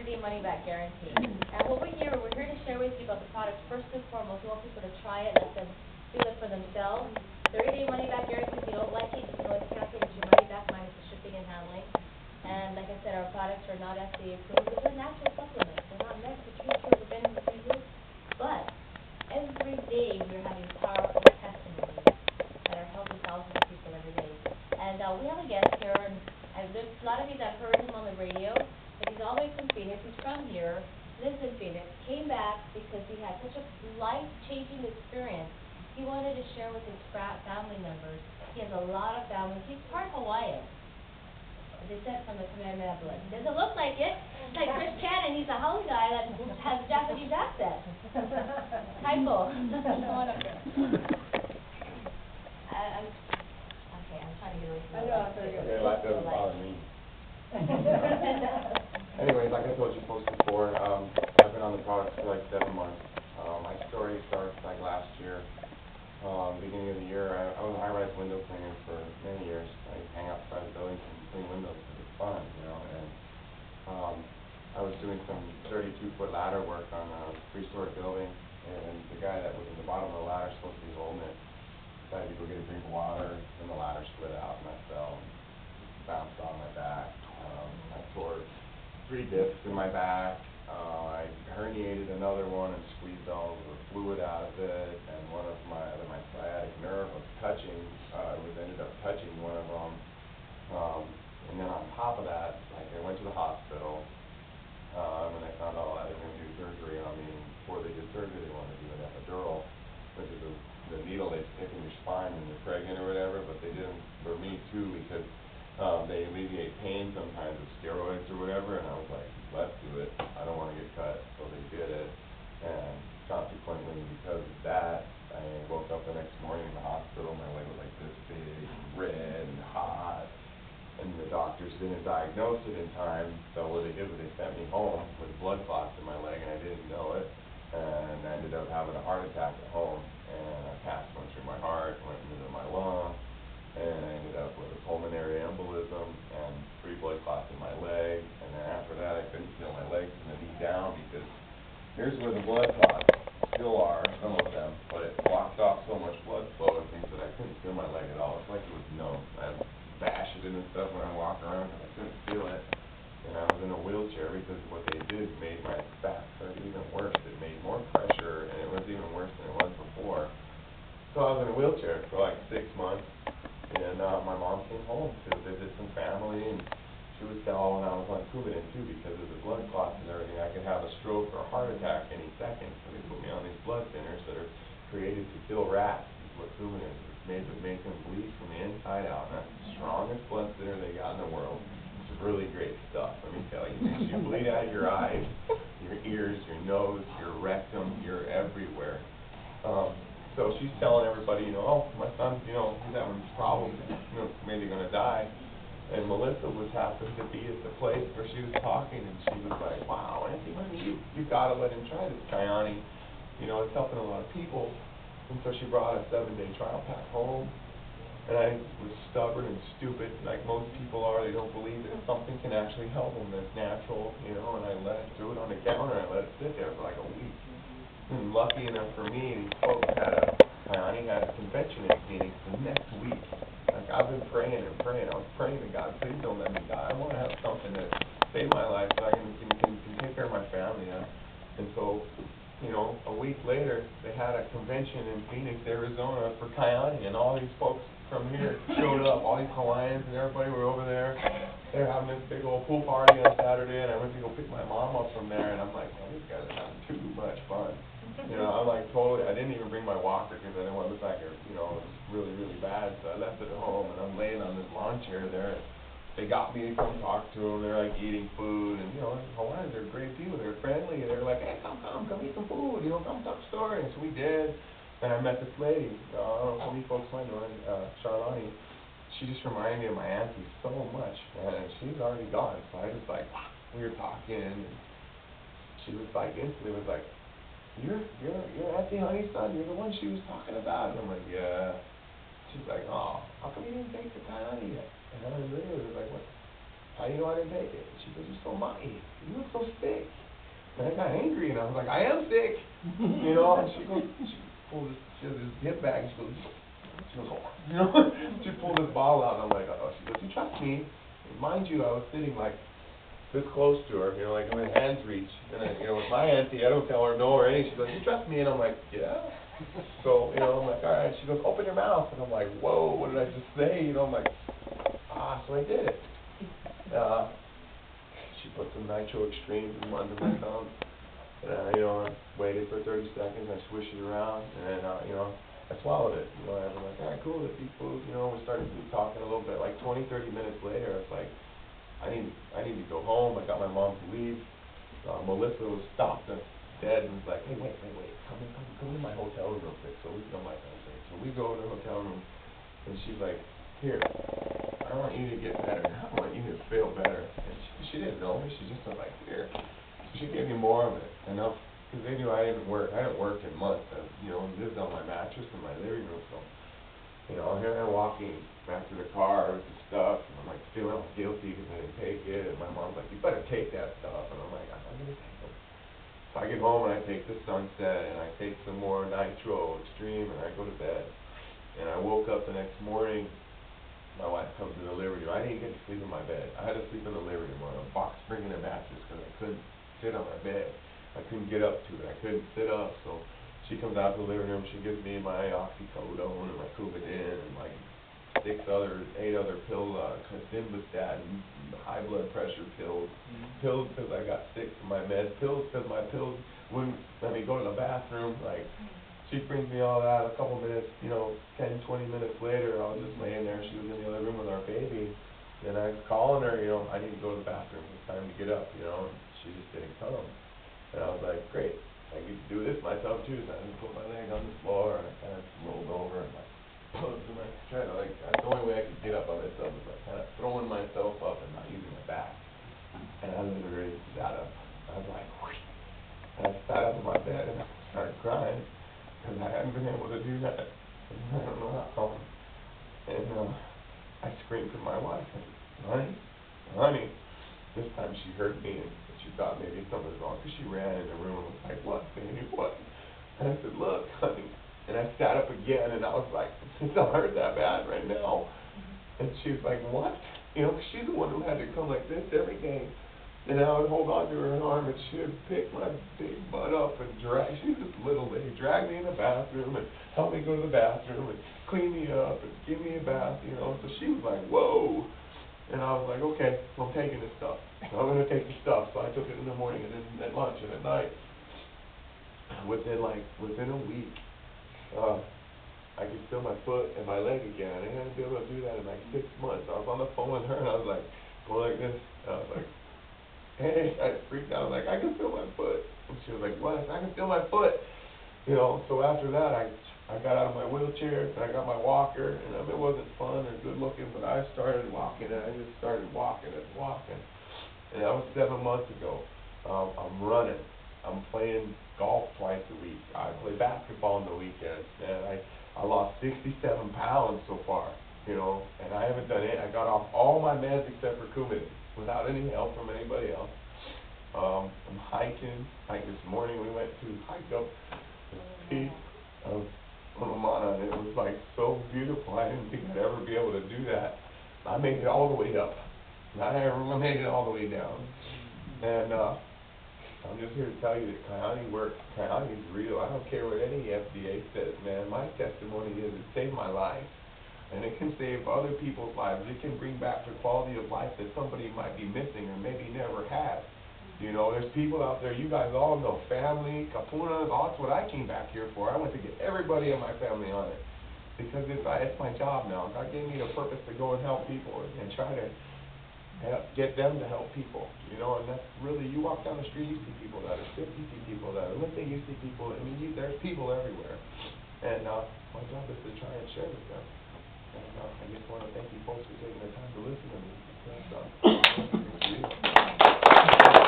30-day money-back guarantee. And what we're here to share with you about the product. First and foremost, we want people to try it, let them feel it for themselves. 30-day money-back guarantee. If you don't like it, you can always cancel it. It's your money back minus the shipping and handling. And like I said, our products are not FDA approved. They're natural supplements. They're not meant to treat you with any diseases. But every day we're having powerful testimonies that are helping thousands of people every day. And we have a guest here, and there's a lot of you that heard him on the radio, but he's all the way from Phoenix. He's from here, lives in Phoenix, came back because he had such a life-changing experience. He wanted to share with his family members. He has a lot of families. He's part Hawaiian. Descent from the Kamehameha blood. He doesn't look like it. It's like Chris Kyani, he's a Hawaiian guy that has Japanese accent. Kaipo. Come on up there. I'm trying to get away from that. Yeah, that doesn't bother me. Anyways, like I told you folks before, I've been on the product for like 7 months. My story starts like last year. Beginning of the year, I was a high-rise window cleaner for many years. I hang outside the buildings and clean windows because it's fun, you know. And I was doing some 32-foot ladder work on a 3-story building, and the guy that was in the bottom of the ladder supposed to be holding it. Decided to go get a drink of water, and the ladder split out, and I fell and bounced on my back. I tore 3 discs in my back. I herniated another one and squeezed all the fluid out of it, and one of my sciatic nerve was ended up touching one of them. And then on top of that, like I went to the hospital, and I found out they were going to do surgery on me. Before they did surgery, they wanted to do an epidural, which is the needle they stick in your spine when you're pregnant or whatever, but they did them for me too because they alleviate pain sometimes with steroids or whatever, and I was like, let's do it. I don't want to get cut, so they did it. And consequently, because of that, I woke up the next morning in the hospital. My leg was like this big, red and hot, and the doctors didn't diagnose it in time. So what they did was they sent me home with blood clots in my leg, and I didn't know it. And I ended up having a heart attack at home, and a cath went through my heart, went into my lung. And I ended up with a pulmonary embolism and 3 blood clots in my leg. And then after that, I couldn't feel my legs from the knee down because here's where the blood clots still are, some of them, but it blocked off so much blood flow and things that I couldn't feel my leg at all. It's like it was numb. I'd bash it in and stuff when I walk around because I couldn't feel it. And I was in a wheelchair because what they did made my back hurt even worse. It made more pressure, and it was even worse than it was before. So I was in a wheelchair for like 6 months. And my mom came home to visit some family, and she was telling, and I was on Coumadin too because of the blood clots and everything. I could have a stroke or a heart attack any second, so they put me on these blood thinners that are created to kill rats. Is what Coumadin is. It's made to make them bleed from the inside out, and that's the strongest blood thinner they got in the world. It's really great stuff, let me tell you. It makes you bleed out of your eyes, your ears, your nose, your rectum, you're everywhere. So she's telling everybody, you know, oh, my son, you know, he's having problems, you know, maybe going to die. And Melissa was happened to be at the place where she was talking, and she was like, wow, Auntie, honey, you got to let him try this Kyani. You know, it's helping a lot of people. And so she brought a 7-day trial pack home. And I was stubborn and stupid, like most people are. They don't believe that something can actually help them that's natural, you know, and I threw it on the counter, and I let it sit there for like a week. And lucky enough for me, these folks Kyani had a convention in Phoenix the next week. Like, I've been praying and praying. I was praying to God, please don't let me die. I want to have something that saved my life so I can take care of my family. And so, you know, a week later, they had a convention in Phoenix, Arizona for Kyani, and all these folks from here showed up. All these Hawaiians and everybody were over there. They were having this big old pool party on Saturday, and I went to go pick my mom up from there, and I'm like, man, these guys are having too much fun. You know, I'm like I didn't even bring my walker because I didn't want to look like it, you know, it was really, really bad. So I left it at home, and I'm laying on this lawn chair there. They got me to come talk to them. They're like eating food, and you know, Hawaiians are great people. They're friendly, and they're like, hey, come eat some food. You know, come tell a story. And so we did. And I met this lady. I don't know if you folks might know her, Charlani. She just reminded me of my auntie so much, and she's already gone. So I just like we were talking, and she was like instantly was like, You're Auntie Honey's son. You're the one she was talking about. And I'm like, yeah. She's like, oh, how come you didn't take the Kyani yet? And I literally was like, what? how do you know I didn't take it? She goes, you're so mighty. You look so sick. And I got angry, and I was like, I am sick. You know, and she goes, she has this hip bag, and she goes, oh, you know, she pulled this bottle out, and I'm like, oh, she goes, you trust me? And mind you, I was sitting like this close to her, you know, like my hands reach, and I, you know, with my auntie, I don't tell her no or anything. She goes, you trust me? And I'm like, yeah. So, you know, I'm like, all right. She goes, open your mouth, and I'm like, whoa, what did I just say? You know, I'm like, so I did it. She put some nitro extreme under my thumb. And, you know, I waited for 30 seconds, I swished it around, and, you know, I swallowed it. You know, I was like, all right, cool, let's eat food. You know, we started talking a little bit. Like 20, 30 minutes later, it's like, I need to go home. I got my mom to leave. Melissa was stopped dead and was like, hey, wait, come in my hotel room real quick. So we go, my fiance. So we go to the hotel room, and she's like, here, I want you to get better. I want you to feel better. And she didn't know me. She just was like, here. So she gave me more of it, enough, because they knew I didn't work. I hadn't worked in months. I, you know, lived on my mattress in my living room. So, you know, here I'm walking back to the car with the stuff, and I'm like feeling all guilty because I didn't take it. And my mom's like, you better take that stuff. And I'm like, I'm going to take it. So I get home and I take the Sunset, and I take some more Nitro Extreme, and I go to bed. And I woke up the next morning. My wife comes to the living room. I didn't get to sleep in my bed. I had to sleep in the living room on a box spring and a mattress because I couldn't sit on my bed. I couldn't get up to it. I couldn't sit up. So she comes out to the living room. She gives me my oxycodone and my Coumadin and like 8 other pills, Simvastatin, high blood pressure pills, pills because I got sick from my meds, pills because my pills wouldn't let me go to the bathroom. Like, she brings me all that. A couple minutes, you know, 10, 20 minutes later, I was just laying there. She was in the other room with our baby. And I was calling her, you know, I need to go to the bathroom. It's time to get up, you know. And she just didn't come. And I was like, great. I get to do this myself, too. So I just put my leg on the floor, and I kind of rolled over, and like, and I tried to, like, that's the only way I could get up by myself was like kind of throwing myself up and not using my back. And I literally sat up. I was like, whoosh. And I sat up in my bed, and I started crying. Because I hadn't been able to do that. I don't know how. And I screamed to my wife, I said, honey. This time she heard me, and she thought maybe something was wrong, because she ran in the room and was like, what, baby, what? And I said, look, honey. And I sat up again, and I was like, it's not hurt that bad right now. And she was like, what? You know, she's the one who had to come like this every day. And I would hold on to her arm, and she would pick my big butt up and drag. She was this little lady, drag me in the bathroom and help me go to the bathroom and clean me up and give me a bath, you know. So she was like, whoa. And I was like, okay, well, I'm taking this stuff. So I'm going to take the stuff. So I took it in the morning and then at lunch and at night. Within a week, I could feel my foot and my leg again. I hadn't been able to do that in like 6 months. I was on the phone with her, and I was like, going like this. And I was like, hey, I freaked out. I was like, I can feel my foot. And she was like, what? I can feel my foot. You know, so after that, I got out of my wheelchair, and I got my walker, and it wasn't fun or good looking, but I started walking, and I just started walking. And that was 7 months ago. I'm running. I'm playing golf twice a week. I play basketball on the weekends, and I lost 67 pounds so far, you know, and I haven't done it. I got off all my meds except for Coumadin, without any help from anybody else. I'm hiking. Like this morning, we went to hike up the peak of Onamana, and it was like so beautiful. I didn't think I'd ever be able to do that. I made it all the way up. I made it all the way down. And I'm just here to tell you that Kyani works. Kyani's real. I don't care what any FDA says, man. My testimony is it saved my life. And it can save other people's lives. It can bring back the quality of life that somebody might be missing or maybe never had. You know, there's people out there, you guys all know, family, kapunas, that's what I came back here for. I went to get everybody in my family on it. Because it's my job now. God gave me the purpose to go and help people and try to get them to help people. You know, and that's really, you walk down the street, you see people that are sick, you see people that are limping, you see people, I mean, there's people everywhere. And my job is to try and share with them. And I just want to thank you folks for taking the time to listen to me. Because,